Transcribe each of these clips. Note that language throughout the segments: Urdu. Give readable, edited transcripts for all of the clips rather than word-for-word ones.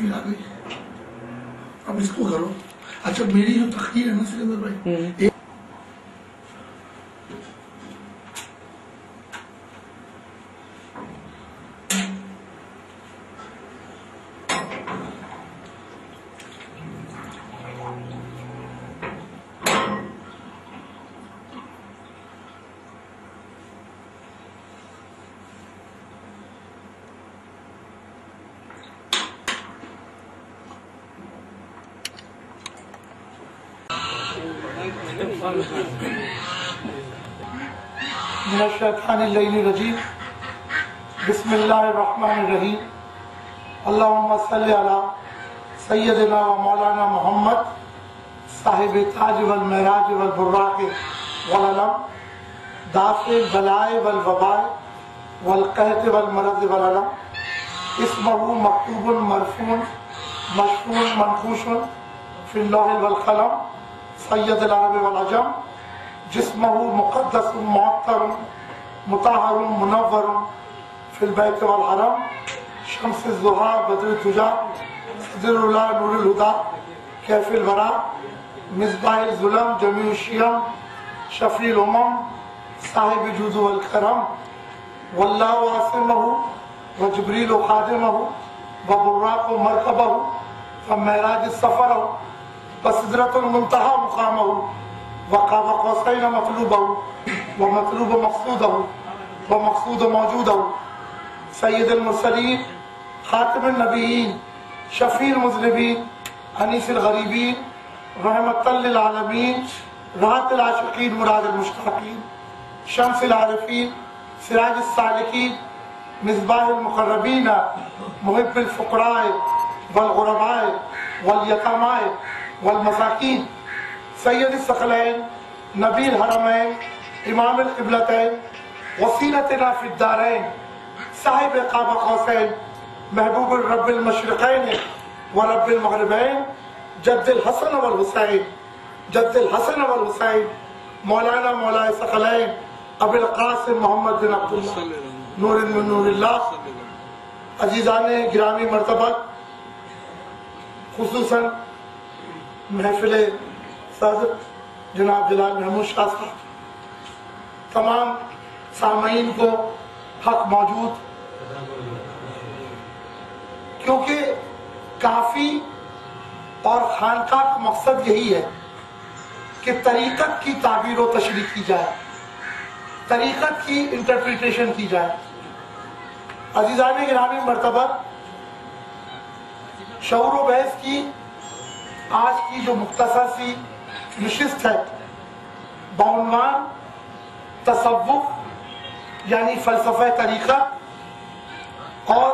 تشویش آ گئی. اب اس کو کرو. اچھا میری جو تقریر ہے نا سکندر بھائی, من الشیطان اللعین الرجیم. بسم اللہ الرحمن الرحیم. اللہم صلی علی سیدنا و مولانا محمد صاحب تاج والمعراج والبراق والعلم دافع البلاء والوباء والقحط والمرض والعلم اسمہ مکتوب مرفوع مشفوع منقوش فی اللوح والقلم سید العرب والعجم جسمہ مقدس معطر مطہر منور فی البیت والحرم شمس الضحیٰ بدر الدجیٰ صدر اللہ نور الہدیٰ کیف الورا مصباح الظلم جمیع الشیم شفیع الامم صاحب جود والکرم واللہ عاصمہ وجبریل خادمہ وبراق مرکبہ ومعراج السفر وسدرۃ المنتہی مقامہ وقاب قوسین مطلوبہ ومطلوب مقصودہ ومقصود موجودہ سید المرسلین خاتم النبیین شفیع المذنبین انیس الغریبین رحمۃ للعالمین راحت العاشقین مراد المشتاقین شمس العارفین سراج السالکین مصباح المقربین محب الفقراء والغرباء والیتاماء والمساکین سید الثقلین نبی الحرمین امام القبلتین وسیلتنا فی الدارین صاحب قاب قوسین محبوب الرب المشرقین ورب المغربین جد الحسن والحسین جد الحسن والحسین مولانا مولا ثقلین ابو القاسم محمد بن عبداللہ نور من نور اللہ. عزیزان گرامی مرتبت، خصوصاً محفل صادق جناب جلال محمود شاہ صاحب، تمام سامعین کو حق موجود، کیونکہ کافی اور خانقاہ کا مقصد یہی ہے کہ طریقت کی تعبیر و تشریح کی جائے، طریقت کی انٹرپریٹیشن کی جائے. عزیزان گرامی مرتبت، شعور و بحث کی آج کی جو مختصر سی نشست ہے بعنوان تصوف یعنی فلسفہ طریقت اور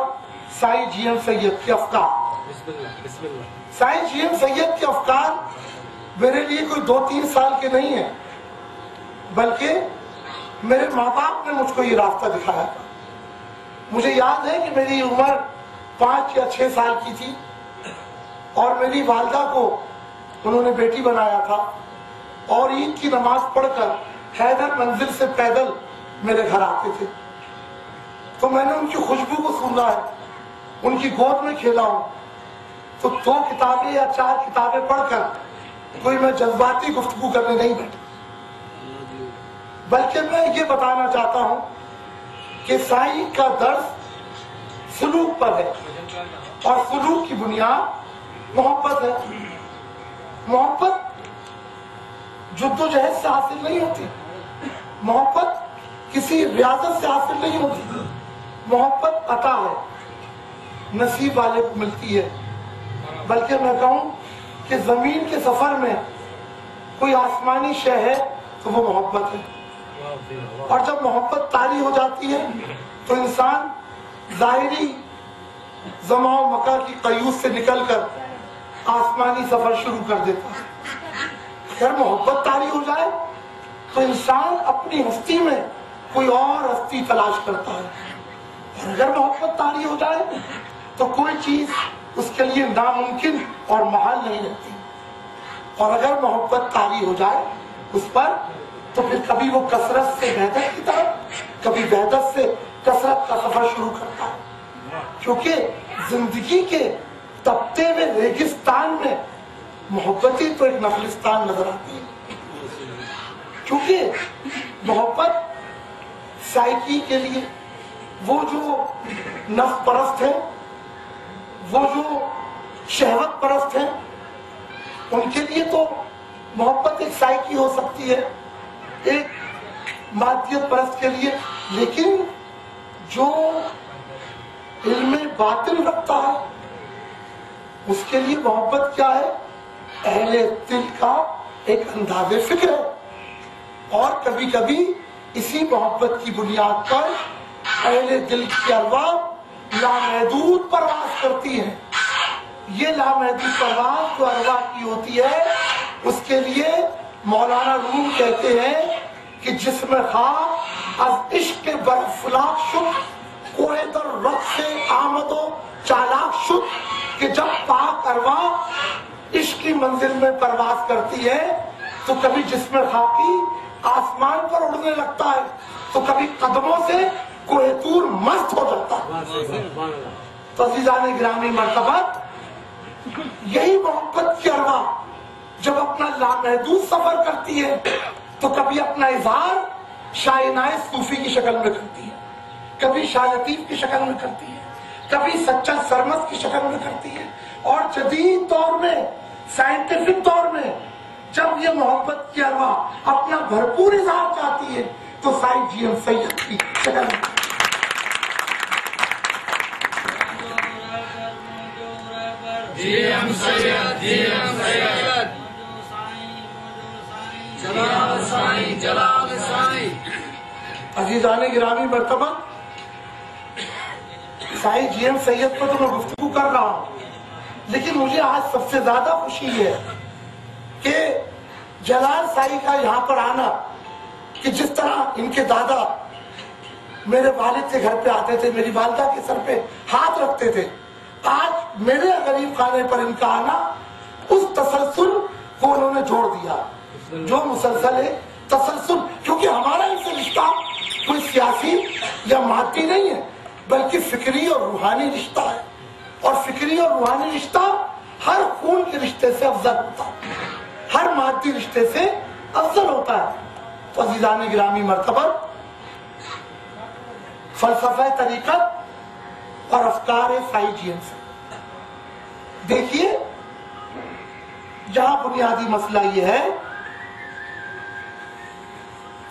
سائی جی ایم سید کے افکار. سائی جی ایم سید کے افکار میرے لیے کوئی 2-3 سال کے نہیں ہیں، بلکہ میرے ماں باپ نے مجھ کو یہ راستہ دکھایا تھا. مجھے یاد ہے کہ میری عمر 5 یا 6 سال کی تھی اور میری والدہ کو انہوں نے بیٹی بنایا تھا، اور عید کی نماز پڑھ کر حیدر منزل سے پیدل میرے گھر آتے تھے. تو میں نے ان کی خوشبو کو سنا ہے، ان کی گود میں کھیلا ہوں. تو 2 کتابیں یا 4 کتابیں پڑھ کر کوئی میں جذباتی گفتگو کرنے نہیں بیٹھا، بلکہ میں یہ بتانا چاہتا ہوں کہ سائی کا درس سلوک پر ہے، اور سلوک کی بنیاد محبت ہے. محبت جد و جہد سے حاصل نہیں ہوتی، محبت کسی ریاضت سے حاصل نہیں ہوتی، محبت عطا ہے، نصیب والے کو ملتی ہے. بلکہ میں کہوں کہ زمین کے سفر میں کوئی آسمانی شے ہے تو وہ محبت ہے. اور جب محبت طاری ہو جاتی ہے تو انسان ظاہری زمان و مکان کی قیود سے نکل کر آسمانی سفر شروع کر دیتا ہے. اگر محبت طاری ہو جائے تو انسان اپنی ہستی میں کوئی اور ہستی تلاش کرتا ہے، اور اگر محبت طاری ہو جائے تو کوئی چیز اس کے لیے ناممکن اور محال نہیں رہتی. اور اگر محبت طاری ہو جائے اس پر تو پھر کبھی وہ کثرت سے وحدت کی طرف، کبھی وحدت سے کثرت کا سفر شروع کرتا ہے. کیونکہ زندگی کے تپتے ہوئے ریگستان میں محبت ہی تو ایک نخلستان نظر آتی ہے، کیونکہ محبت سائیکی کے لیے وہ جو نفس پرست ہیں، وہ جو شہوت پرست ہیں، ان کے لیے تو محبت ایک سائیکی ہو سکتی ہے، ایک مادیت پرست کے لیے، لیکن جو علم باطن رکھتا ہے اس کے لیے محبت کیا ہے؟ اہل دل کا ایک انداز فکر ہے، اور کبھی کبھی اسی محبت کی بنیاد پر اہل دل کی ارواح لامحدود پرواز کرتی ہیں۔ یہ لامحدود پرواز جو ارواح کی ہوتی ہے، اس کے لیے مولانا روم کہتے ہیں کہ جسم خواہ از عشق برفلاک شد، کوہ در رخ سے آمد و چالاک شد، کہ جب پاک ارواح عشق کی منزل میں پرواز کرتی ہے تو کبھی جسم خاکی آسمان پر اڑنے لگتا ہے، تو کبھی قدموں سے کوہ طور مست ہو جاتا ہے۔ تو عزیزان گرامی مرتبہ یہی محبت کی ارواح جب اپنا لامحدود سفر کرتی ہے تو کبھی اپنا اظہار شاہ عنایت صوفی کی شکل میں کرتی ہے، کبھی شاہ لطیف کی شکل میں کرتی ہے، کبھی سچا سرمست کی شکل میں کرتی ہے، اور جدید دور میں، سائنٹیفک دور میں جب یہ محبت کی ارواح اپنا بھرپور اظہار چاہتی ہے تو سائی جی ایم سید کی شکل میں۔ جی ایم سید، جی ایم سید، جلال سائیں، جلال سائیں۔ عزیزان گرامی مرتبہ سائی جی ایم سید پر تو میں گفتگو کر رہا ہوں، لیکن مجھے آج سب سے زیادہ خوشی ہے کہ جلال سائی کا یہاں پر آنا، کہ جس طرح ان کے دادا میرے والد کے گھر پہ آتے تھے، میری والدہ کے سر پہ ہاتھ رکھتے تھے، آج میرے غریب خانے پر ان کا آنا اس تسلسل کو انہوں نے جوڑ دیا جو مسلسل ہے تسلسل، کیونکہ ہمارا ان سے رشتہ کوئی سیاسی یا مادی نہیں ہے بلکہ فکری اور روحانی رشتہ ہے، اور فکری اور روحانی رشتہ ہر خون کے رشتے سے افضل ہوتا ہے، ہر مادی رشتے سے افضل ہوتا ہے۔ تو عزیزان گرامی مرتبہ فلسفہ طریقت اور افکار سائی جی ایم سے دیکھیے، یہاں بنیادی مسئلہ یہ ہے،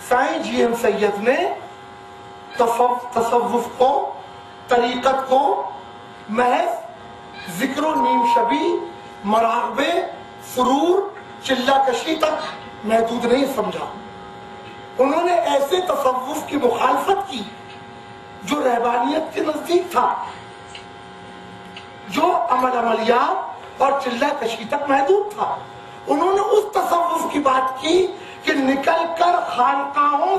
سائی جی ایم سید نے تصوف کو، طریقت کو محض ذکر و نیم شبی، مراقبے، سرور، چلہ کشی تک محدود نہیں سمجھا۔ انہوں نے ایسے تصوف کی مخالفت کی جو رہبانیت کے نزدیک تھا، جو عمل عملیات اور چلہ کشی تک محدود تھا۔ انہوں نے اس تصوف کی بات کی کہ نکل کر خانقاہوں